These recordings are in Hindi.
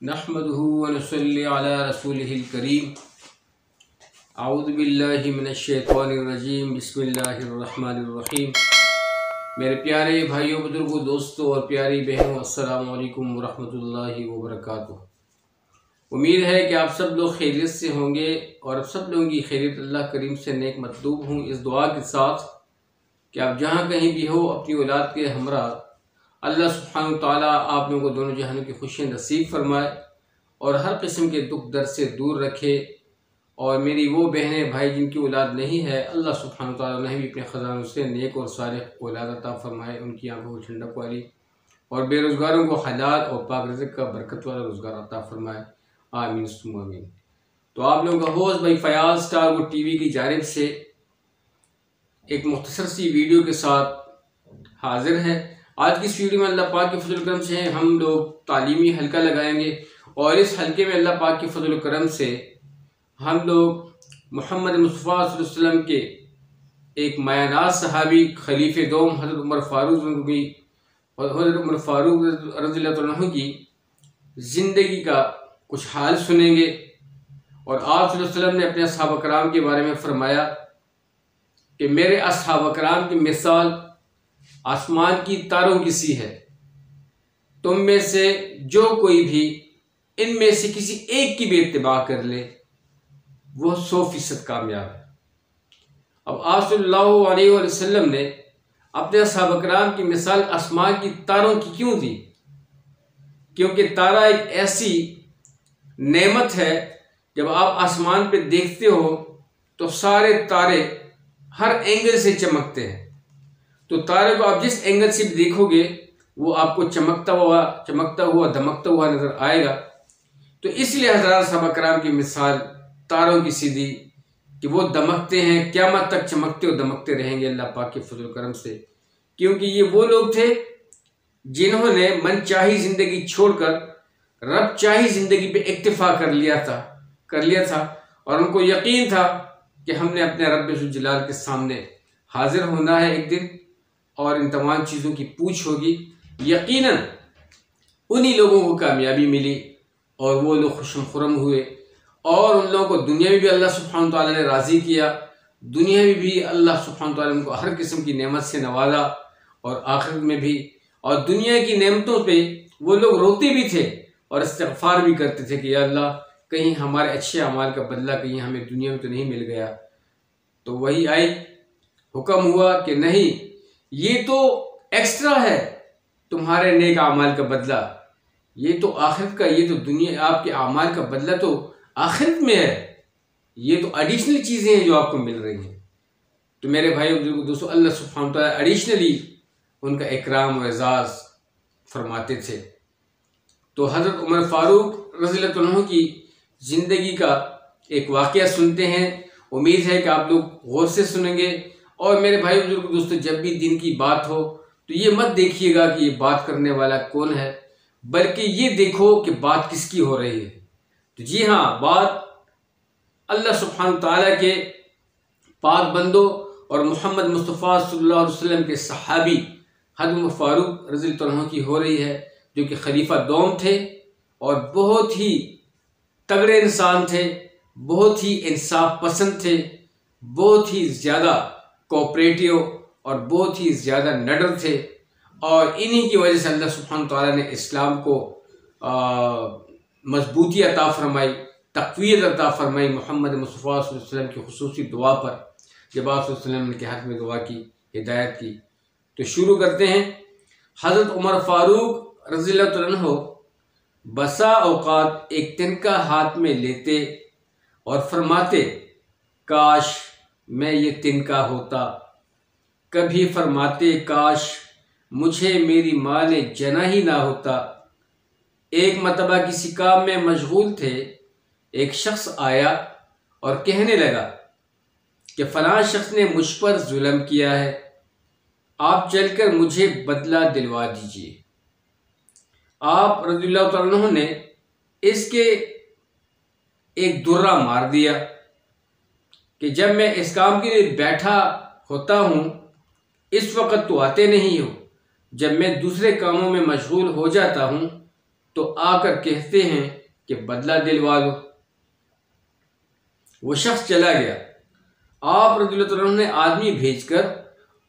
नहमदुहु व नसल्ली अला रसूलिहिल करीम। अऊज़ु बिल्लाहि मिनश शैतानिर रजीम। बिस्मिल्लाहिर रहमानिर रहीम। मेरे प्यारे भाइयों, बुजुर्गों, दोस्तों और प्यारी बहनों, अस्सलामु अलैकुम व रहमतुल्लाहि व बरकातुहू। उम्मीद है कि आप सब लोग खैरियत से होंगे और आप सब लोगों की खैरियत अल्लाह करीम से नेक मतलूब हूँ, इस दुआ के साथ कि आप जहाँ कहीं भी हो अपनी औलाद के हमरा अल्लाह सुब्हानहू तआला आप लोगों को दोनों जहानों की खुशियाँ नसीब फरमाए और हर किस्म के दुख दर्द से दूर रखे। और मेरी वो बहनें भाई जिनकी औलाद नहीं है, अल्लाह सुब्हानहू तआला उन्हें भी अपने ख़ज़ानों से नेक और सालिह औलाद अता फरमाए, उनकी आंखों को ठंडक वाली, और बेरोज़गारों को हलाल और पाक रिज़्क़ का बरकत वाला रोज़गार अता फरमाए। आमीन सुम्मा आमीन। तो आप लोगों का होस्ट भाई फयाज़ स्टार वो टीवी की जानिब से एक मुख्तसर सी वीडियो के साथ हाजिर है। आज की इस वीडियो में अल्लाह पाक के फजल करम से हम लोग तालीमी हल्का लगाएंगे और इस हल्के में अल्लाह पाक के फजल करम से हम लोग मोहम्मद मुस्तफ़ा सल्लल्लाहु अलैहि वसल्लम के एक मायनाज़ सहाबी खलीफे दोम हज़रत उमर फ़ारूक रज़ियल्लाहु अन्हु की ज़िंदगी का कुछ हाल सुनेंगे। और आप सल्लल्लाहु अलैहि वसल्लम ने अपने असहाब कराम के बारे में फरमाया कि मेरे असहाब कराम की मिसाल आसमान की तारों की सी है। तुम में से जो कोई भी इनमें से किसी एक की भी इत्तिबा कर ले वो 100% कामयाब है। अब आप सल्लल्लाहु अलैहि वसल्लम ने अपने सहाबा कराम की मिसाल आसमान की तारों की क्यों दी? क्योंकि तारा एक ऐसी नेमत है, जब आप आसमान पे देखते हो तो सारे तारे हर एंगल से चमकते हैं। तो तारे को आप जिस एंगल से भी देखोगे वो आपको चमकता हुआ दमकता हुआ नजर आएगा। तो इसलिए हज़रात सहाबा कराम की मिसाल तारों की सीधी कि वो दमकते हैं, क़यामत तक चमकते और दमकते रहेंगे अल्लाह पाक के फजल करम से। क्योंकि ये वो लोग थे जिन्होंने मनचाही जिंदगी छोड़कर रब चाही जिंदगी पे इक्तिफा कर लिया था और उनको यकीन था कि हमने अपने रब ज़ुल जलाल के सामने हाजिर होना है एक दिन और इन तमाम चीज़ों की पूछ होगी। यकीनन उन्हीं लोगों को कामयाबी मिली और वो लोग खुशम खुरम हुए और उन लोगों को दुनिया में भी अल्लाह सुब्हानहू तआला ने राज़ी किया, दुनिया में भी अल्लाह सुब्हानहू तआला ने उनको हर किस्म की नेमत से नवाजा और आखिरत में भी। और दुनिया की नेमतों पे वो लोग रोते भी थे और इस्तिग़फ़ार भी करते थे कि या अल्लाह कहीं हमारे अच्छे अमाल का बदला कहीं हमें दुनिया में तो नहीं मिल गया। तो वही आई, हुक्म हुआ कि नहीं, ये तो एक्स्ट्रा है तुम्हारे नेक अमाल का बदला, ये तो आखिरत का, ये तो दुनिया आपके अमाल का बदला तो आखिरत में है, ये तो एडिशनल चीज़ें हैं जो आपको मिल रही हैं। तो मेरे भाई दोस्तों, अल्लाह सुब्हानहू तआला एडिशनली उनका इकराम और एजाज़ फरमाते थे। तो हज़रत उमर फ़ारूक रज़ियल्लाहु अन्हु की ज़िंदगी का एक वाक़या सुनते हैं। उम्मीद है कि आप लोग गौर से सुनेंगे। और मेरे भाई बुजुर्ग दोस्तों, जब भी दिन की बात हो तो ये मत देखिएगा कि ये बात करने वाला कौन है, बल्कि ये देखो कि बात किसकी हो रही है। तो जी हाँ, बात अल्लाह सुब्हानहू तआला के पाक बंदों और मोहम्मद मुस्तफ़ा सल्लल्लाहु अलैहि वसल्लम के सहाबी हज़रत उमर फ़ारूक रज़ियल्लाहु अन्हु की हो रही है, जो कि खलीफा दोम थे और बहुत ही तगड़े इंसान थे, बहुत ही इंसाफ पसंद थे, बहुत ही ज़्यादा कोऑपरेटिव और बहुत ही ज़्यादा निडर थे। और इन्हीं की वजह से अल्लाह सुब्हानहू तआला ने इस्लाम को मजबूती अता फरमाई, तक़वियत अता फरमाई मोहम्मद मुस्तफ़ा सल्लल्लाहु अलैहि वसल्लम की खुसूसी दुआ पर, जब आप सल्लल्लाहु अलैहि वसल्लम के हक़ में दुआ की, हिदायत की। तो शुरू करते हैं। हज़रत उमर फ़ारूक रज़ियल्लाहु अन्हु बसा औक़ात एक तिनका हाथ में लेते और फरमाते, काश मैं ये तिनका होता। कभी फरमाते, काश मुझे मेरी माँ ने जना ही ना होता। एक मरतबा किसी काम में मशगूल थे, एक शख्स आया और कहने लगा कि फ़लाँ शख्स ने मुझ पर जुल्म किया है, आप चलकर मुझे बदला दिलवा दीजिए। आप रज़ियल्लाहु तआला अन्हु ने इसके एक दुर्रा मार दिया कि जब मैं इस काम के लिए बैठा होता हूँ इस वक्त तो आते नहीं हो, जब मैं दूसरे कामों में मशगूल हो जाता हूँ तो आकर कहते हैं कि बदला दिलवा लो। वो शख्स चला गया। आप रज़ियल्लाहु अन्हु ने आदमी भेजकर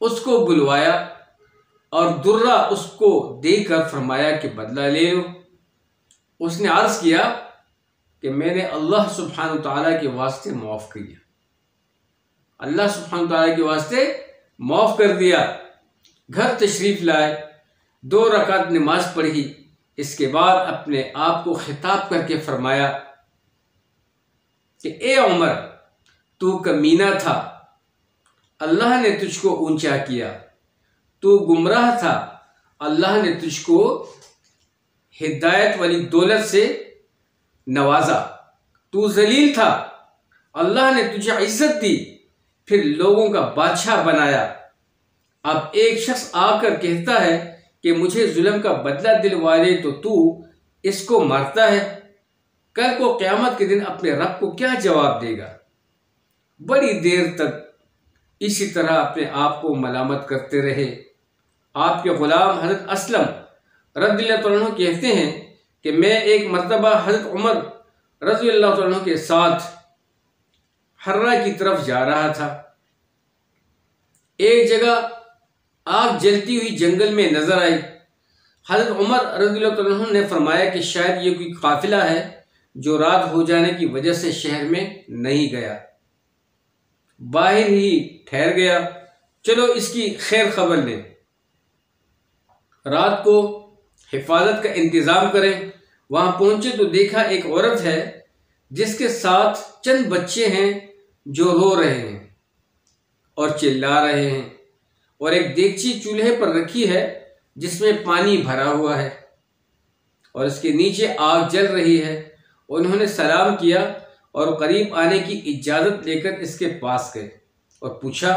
उसको बुलवाया और दुर्रा उसको देकर फरमाया कि बदला ले लो। उसने अर्ज़ किया कि मैंने अल्लाह सुब्हानहू तआला के वास्ते माफ़ किया, अल्लाह सुब्हानहू तआला के वास्ते माफ़ कर दिया। घर तशरीफ़ लाए, 2 रकात नमाज पढ़ी। इसके बाद अपने आप को खिताब करके फरमाया कि ए उमर, तू कमीना था, अल्लाह ने तुझको ऊंचा किया। तू गुमराह था, अल्लाह ने तुझको हिदायत वाली दौलत से नवाजा। तू जलील था, अल्लाह ने तुझे इज्जत दी, फिर लोगों का बादशाह बनाया। अब एक शख्स आकर कहता है कि मुझे जुल्म का बदला दिलवा दे, तो तू इसको मारता है। कल को क़यामत के दिन अपने रब को क्या जवाब देगा? बड़ी देर तक इसी तरह अपने आप को मलामत करते रहे। आपके ग़ुलाम हज़रत असलम रज़ियल्लाहु अन्हु कहते हैं कि मैं एक मरतबा हज़रत उमर रज़ियल्लाहु अन्हु के साथ हर्रा की तरफ जा रहा था। एक जगह आग जलती हुई जंगल में नजर आई। हज़रत उमर रज़ियल्लाहु अन्हु ने फरमाया कि शायद ये कोई काफिला है जो रात हो जाने की वजह से शहर में नहीं गया, बाहर ही ठहर गया। चलो इसकी खैर खबर लें, रात को हिफाजत का इंतज़ाम करें। वहाँ पहुँचे तो देखा एक औरत है जिसके साथ चंद बच्चे हैं जो रो रहे हैं और चिल्ला रहे हैं, और एक देगची चूल्हे पर रखी है जिसमें पानी भरा हुआ है और इसके नीचे आग जल रही है। उन्होंने सलाम किया और करीब आने की इजाज़त लेकर इसके पास गए और पूछा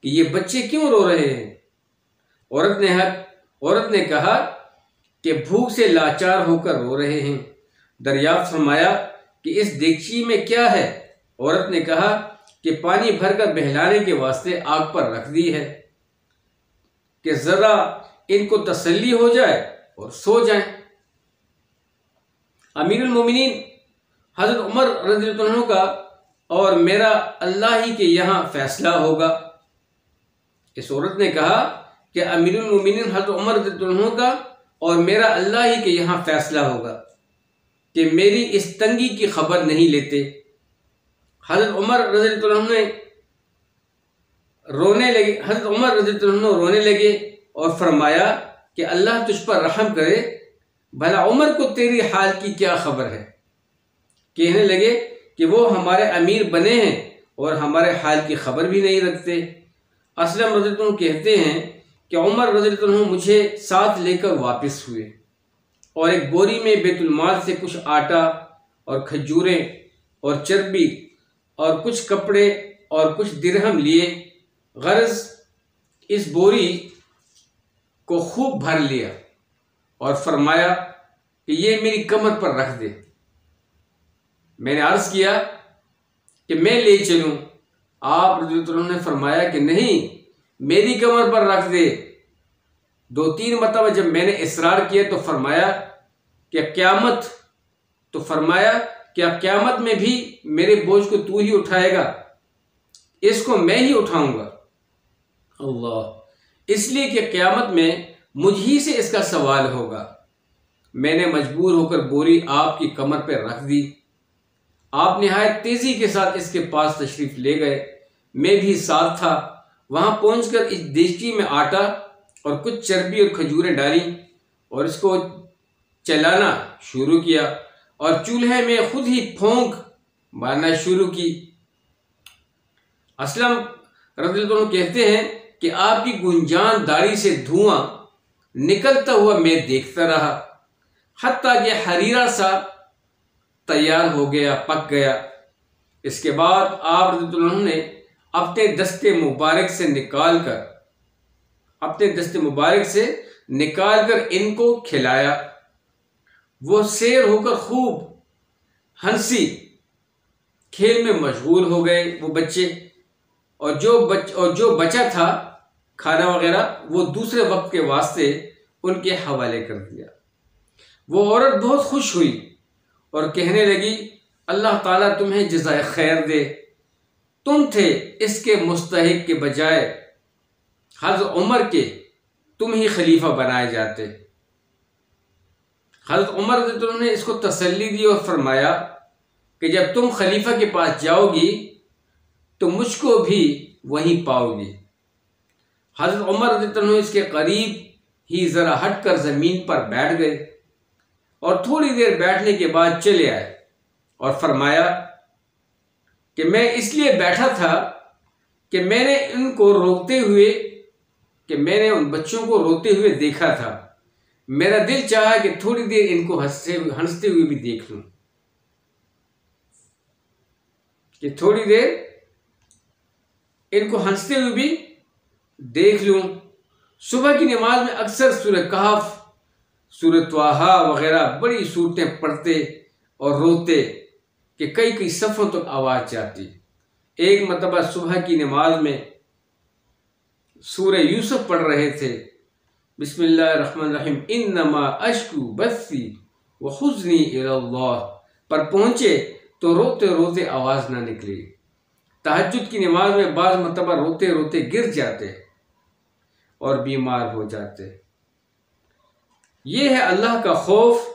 कि ये बच्चे क्यों रो रहे हैं? औरत ने कहा कि भूख से लाचार होकर रो रहे हैं। दरियाफ्त फरमाया कि इस देगची में क्या है? औरत ने कहा कि पानी भरकर बहलाने के वास्ते आग पर रख दी है कि ज़रा इनको तसल्ली हो जाए और सो जाएं। अमीरुल मोमिनीन हज़रत उमर रज़ियल्लाहु अन्हु का और मेरा अल्लाह ही के यहाँ फ़ैसला होगा। इस औरत ने कहा कि अमीरुल मोमिनीन हज़रत उमर रज़ियल्लाहु अन्हु का और मेरा अल्लाह ही के यहाँ फ़ैसला होगा कि मेरी इस तंगी की खबर नहीं लेते। हज़रत उमर रज़ियल्लाहु अन्हु रोने लगे और फरमाया कि अल्लाह तुझ पर रहम करे, भला उमर को तेरी हाल की क्या खबर है? कहने लगे कि वो हमारे अमीर बने हैं और हमारे हाल की खबर भी नहीं रखते। असलम रज़ियल्लाहु अन्हु कहते हैं कि उमर रज़ियल्लाहु अन्हु मुझे साथ लेकर वापस हुए और एक बोरी में बैतुल-माल से कुछ आटा और खजूरें और चर्बी और कुछ कपड़े और कुछ दिरहम लिए। गर्ज इस बोरी को खूब भर लिया और फरमाया कि ये मेरी कमर पर रख दे। मैंने अर्ज़ किया कि मैं ले चलूं। आप रज़ियल्लाहु अन्हु ने फरमाया कि नहीं, मेरी कमर पर रख दे। 2-3 मरतबा जब मैंने इसरार किया तो फरमाया कि क़यामत में भी मेरे बोझ को तू ही उठाएगा, इसको मैं ही उठाऊंगा। अल्लाह, इसलिए कि क़यामत में मुझ ही से इसका सवाल होगा। मैंने मजबूर होकर बोरी आपकी कमर पर रख दी। आप निहायत तेज़ी के साथ इसके पास तशरीफ़ ले गए। मैं भी साथ था। वहाँ पहुँचकर इस देगची में आटा और कुछ चर्बी और खजूरें डाली और इसको चलाना शुरू किया और चूल्हे में खुद ही फूंक मारना शुरू की। असलम रज़ियल्लाहु अन्हु कहते हैं कि आपकी गुंजान दाढ़ी से धुआं निकलता हुआ मैं देखता रहा, हत्ता कि हरीरा सा तैयार हो गया, पक गया। इसके बाद आप रज़ियल्लाहु अन्हु ने अपने दस्ते मुबारक से निकाल कर इनको खिलाया। वो सैर होकर खूब हंसी खेल में मशगूल हो गए वो बच्चे, और जो बचा था खाना वगैरह वो दूसरे वक्त के वास्ते उनके हवाले कर दिया। वो औरत बहुत खुश हुई और कहने लगी, अल्लाह ताला तुम्हें जज़ाए खैर दे, तुम थे इसके मुस्तहिक के बजाय हज़रत उमर के तुम ही खलीफा बनाए जाते। हज़रत उमर ने इसको तसल्ली दी और फरमाया कि जब तुम खलीफा के पास जाओगी तो मुझको भी वहीं पाओगी। हज़रत उमर इसके करीब ही ज़रा हटकर ज़मीन पर बैठ गए और थोड़ी देर बैठने के बाद चले आए और फरमाया कि मैं इसलिए बैठा था कि मैंने उन बच्चों को रोते हुए देखा था। मेरा दिल चाहा कि थोड़ी देर इनको हंसते हुए भी देख लूं, सुबह की नमाज में अक्सर सूरह कहफ, सूरह त्वाहा वगैरह बड़ी सूरतें पढ़ते और रोते कि कई कई सफ़ों तक आवाज़ जाती। एक मरतबा सुबह की नमाज में सूरह यूसुफ पढ़ रहे थे, बिस्मिल्लाहिर्रहमानिर्रहीम, इन्नमा अश्कू बस्सी व हुज़्नी इलल्लाह पर पहुँचे तो रोते रोते आवाज़ ना निकली। तहज्जुद की नमाज में बाज़ मरतबा रोते रोते गिर जाते और बीमार हो जाते। ये है अल्लाह का खौफ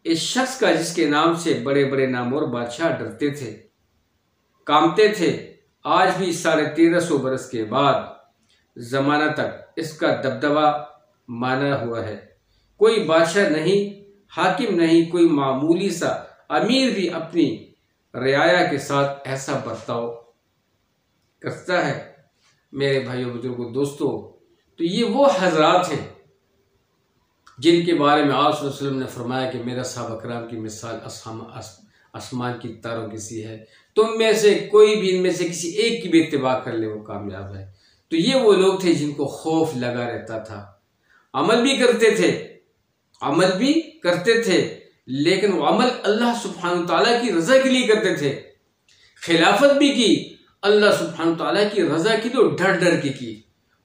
इस शख्स का जिसके नाम से बड़े बड़े नामवर बादशाह डरते थे, कांपते थे। आज भी 1350 बरस के बाद ज़माना तक इसका दबदबा माना हुआ है। कोई बादशाह नहीं, हाकिम नहीं, कोई मामूली सा अमीर भी अपनी रियाया के साथ ऐसा बर्ताव करता है। मेरे भाइयों बुजुर्गों दोस्तों, तो ये वो हजरात हैं जिनके बारे में आप सल्लल्लाहु अलैहि वसल्लम ने फरमाया कि मेरा सहाबा कराम की मिसाल आसमान की तारों की सी है। तुम में से कोई भी इनमें से किसी एक की भी इत्तिबा कर ले, वो कामयाब है। तो ये वो लोग थे जिनको खौफ लगा रहता था। अमल भी करते थे, लेकिन वो अमल अल्लाह सुब्हानहू तआला की रज़ा के लिए करते थे। खिलाफत भी की अल्लाह सुब्हानहू तआला की रज़ा की, तो डर डर के की।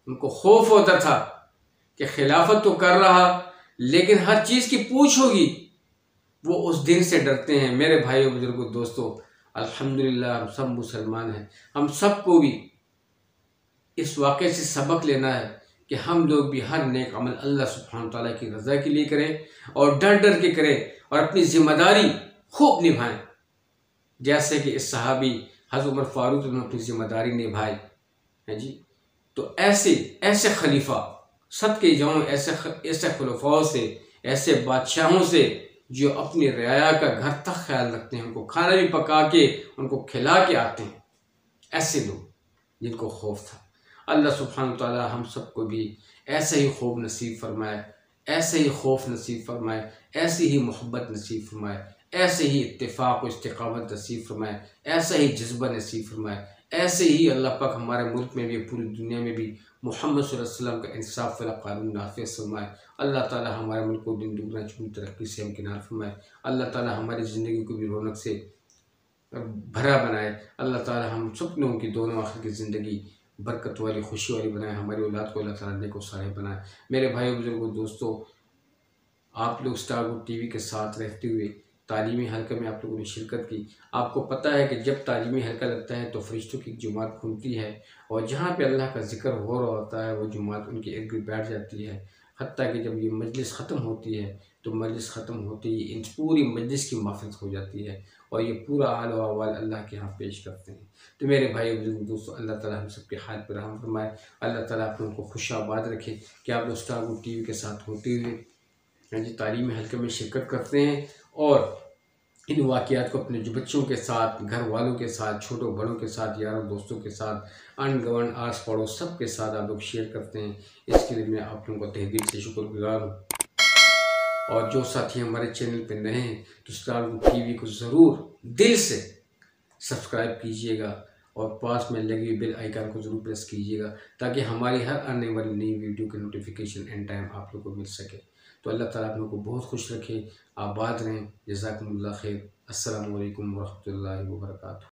उनको खौफ होता था कि खिलाफत तो कर रहा, लेकिन हर चीज़ की पूछ होगी। वो उस दिन से डरते हैं। मेरे भाइयों बुजुर्गों दोस्तों, अल्हम्दुलिल्लाह हम सब मुसलमान हैं। हम सबको भी इस वाक़े से सबक लेना है कि हम लोग भी हर नेक अमल अल्लाह सुब्हानहू तआला की रज़ा के लिए करें और डर डर के करें और अपनी ज़िम्मेदारी खूब निभाएं, जैसे कि इस सहाबी हज़रत उमर फारूक ने अपनी ज़िम्मेदारी निभाई है जी। तो ऐसे खलीफा सबके जाऊँ, ऐसे खुलफाओं से, ऐसे बादशाहों से जो अपनी रियाया का घर तक ख्याल रखते हैं, उनको खाना भी पका के उनको खिला के आते हैं। ऐसे लोग जिनको खौफ था। अल्लाह सुब्हानहू तआला हम सबको भी ऐसे ही खौफ नसीब फरमाए, ऐसे ही खौफ नसीब फरमाए, ऐसी ही मोहब्बत नसीब फरमाए, ऐसे ही इत्तिफाक और इस्तिकामत नसीब फरमाए, ऐसा ही जज्बा नसीब फरमाए। ऐसे ही अल्लाह पाक हमारे मुल्क में भी, पूरी दुनिया में भी मोहम्मद सल्लल्लाहु अलैहि वसल्लम का इंसाफ वाला कानून नाफिज़ फरमाए। अल्लाह ताला हमारे मुल्क को दिन दुगना चुनी तरक्की से हमकिनार फरमाए। अल्लाह ताला हमारी ज़िंदगी को भी रौनक से भरा बनाए। अल्लाह ताला हम सब लोगों की दोनों आखिर की ज़िंदगी बरकत वाली, खुशी वाली बनाए। हमारी औलाद को अल्लाह ताला नेक और सालेह बनाए। मेरे भाइयों बुजुर्गों दोस्तों, आप लोग स्टार ग्रुप टीवी के साथ रहते हुए तालीमी हल्के में आप लोगों ने शिरकत की। आपको पता है कि जब तालीमी हल्का लगता है तो फरिश्तों की जुमात खुलती है और जहाँ पे अल्लाह का जिक्र हो रहा होता है वो जुमात उनके इर्द गिर्द बैठ जाती है। हत्ता कि जब ये मजलिस ख़त्म होती है तो मजलिस ख़त्म होते ही इन पूरी मजलिस की माफ़रत हो जाती है और ये पूरा हाल व अहवाल अल्लाह के यहाँ पेश करते हैं। तो मेरे भाई दोस्तों, अल्लाह ताला हम सब के हाल पर रहम फरमाए। अल्लाह ताला आप लोगों को खुश आबाद रखे कि आप लोग स्टार ग्रुप टीवी के साथ होते हुए जी तालीमी हल्के में शिरकत करते हैं और इन वाक़यात को अपने जो बच्चों के साथ, घर वालों के साथ, छोटों बड़ों के साथ, यारों दोस्तों के साथ, अन गवन आस पड़ोस सब के साथ आप लोग शेयर करते हैं। इसके लिए मैं आप लोगों को तहे दिल से शुक्रगुजार हूँ। और जो साथी हमारे चैनल पर नए हैं तो स्टार ग्रुप टीवी को ज़रूर दिल से सब्सक्राइब कीजिएगा और पास में लगी हुई बेल आइकन को ज़रूर प्रेस कीजिएगा ताकि हमारी हर आने वाली नई वीडियो की नोटिफिकेशन एंड टाइम आप लोग को मिल सके। तो अल्लाह ताला आप लोगों को बहुत खुश रखे, आबाद रहें। जज़ाकुमुल्लाह खैर। अस्सलामु अलैकुम व रहमतुल्लाहि व बरकातुहू।